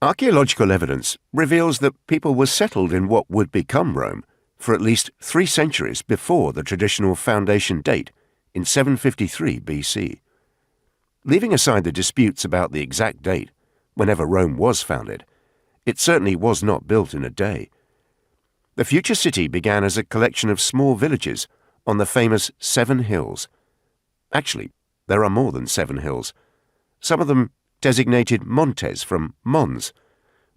Archaeological evidence reveals that people were settled in what would become Rome for at least 3 centuries before the traditional foundation date in 753 BC. Leaving aside the disputes about the exact date, whenever Rome was founded, it certainly was not built in a day. The future city began as a collection of small villages on the famous 7 hills. Actually, there are more than 7 hills, some of them designated montes from mons,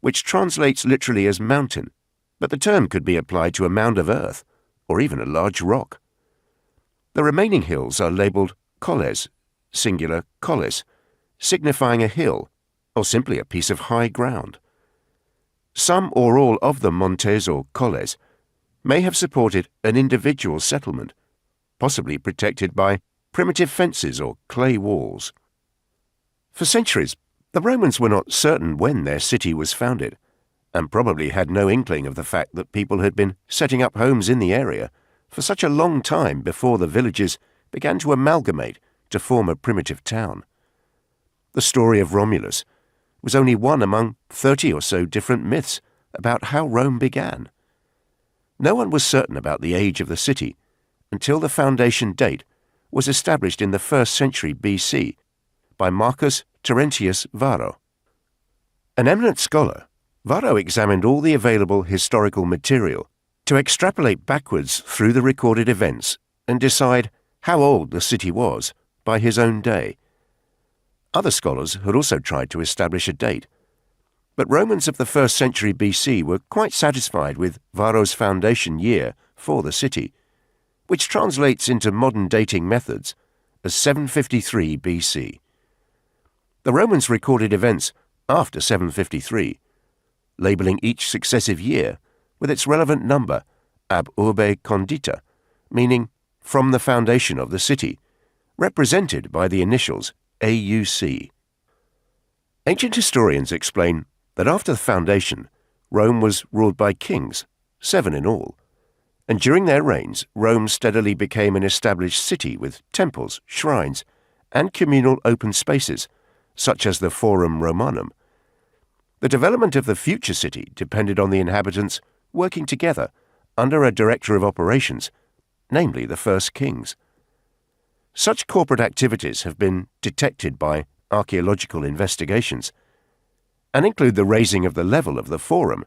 which translates literally as mountain, but the term could be applied to a mound of earth or even a large rock. The remaining hills are labelled colles, singular collis, signifying a hill or simply a piece of high ground. Some or all of the montes or colles may have supported an individual settlement, possibly protected by primitive fences or clay walls. For centuries, the Romans were not certain when their city was founded, and probably had no inkling of the fact that people had been setting up homes in the area for such a long time before the villages began to amalgamate to form a primitive town. The story of Romulus was only one among 30 or so different myths about how Rome began. No one was certain about the age of the city until the foundation date was established in the 1st century BC by Marcus Terentius Varro. An eminent scholar, Varro examined all the available historical material to extrapolate backwards through the recorded events and decide how old the city was by his own day. Other scholars had also tried to establish a date, but Romans of the 1st century BC were quite satisfied with Varro's foundation year for the city, which translates into modern dating methods as 753 BC. The Romans recorded events after 753, labelling each successive year with its relevant number, ab urbe condita, meaning from the foundation of the city, represented by the initials AUC. Ancient historians explain that after the foundation, Rome was ruled by kings, 7 in all, and during their reigns, Rome steadily became an established city with temples, shrines, and communal open spaces, such as the Forum Romanum. The development of the future city depended on the inhabitants working together under a director of operations, namely the first kings. Such corporate activities have been detected by archaeological investigations and include the raising of the level of the Forum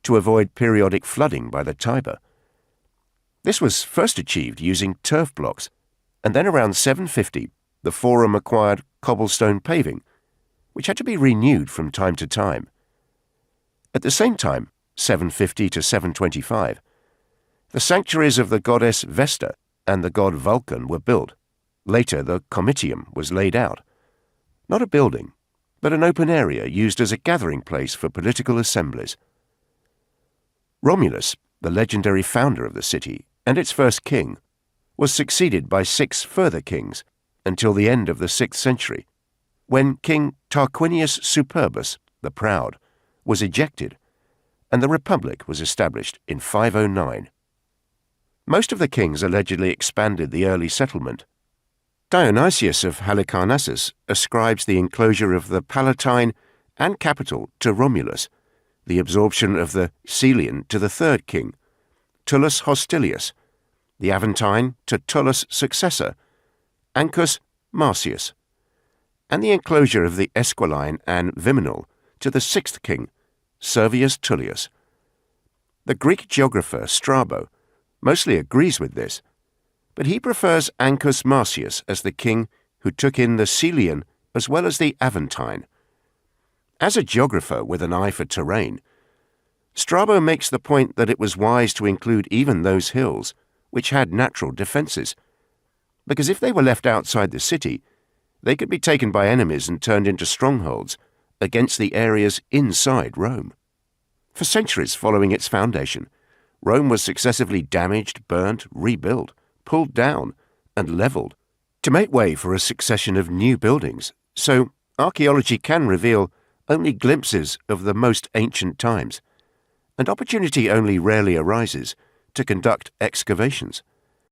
to avoid periodic flooding by the Tiber. This was first achieved using turf blocks, and then around 750 the Forum acquired cobblestone paving, which had to be renewed from time to time. At the same time, 750 to 725, the sanctuaries of the goddess Vesta and the god Vulcan were built. Later, the Comitium was laid out. Not a building, but an open area used as a gathering place for political assemblies. Romulus, the legendary founder of the city and its first king, was succeeded by 6 further kings until the end of the 6th century, when King Tarquinius Superbus, the Proud, was ejected, and the Republic was established in 509. Most of the kings allegedly expanded the early settlement. Dionysius of Halicarnassus ascribes the enclosure of the Palatine and capital to Romulus, the absorption of the Celian to the 3rd king, Tullus Hostilius, the Aventine to Tullus' successor, Ancus Marcius, and the enclosure of the Esquiline and Viminal to the 6th king, Servius Tullius. The Greek geographer Strabo mostly agrees with this, but he prefers Ancus Marcius as the king who took in the Celian as well as the Aventine. As a geographer with an eye for terrain, Strabo makes the point that it was wise to include even those hills which had natural defences, because if they were left outside the city, they could be taken by enemies and turned into strongholds against the areas inside Rome. For centuries following its foundation, Rome was successively damaged, burnt, rebuilt, pulled down, and levelled to make way for a succession of new buildings, so archaeology can reveal only glimpses of the most ancient times, and opportunity only rarely arises to conduct excavations.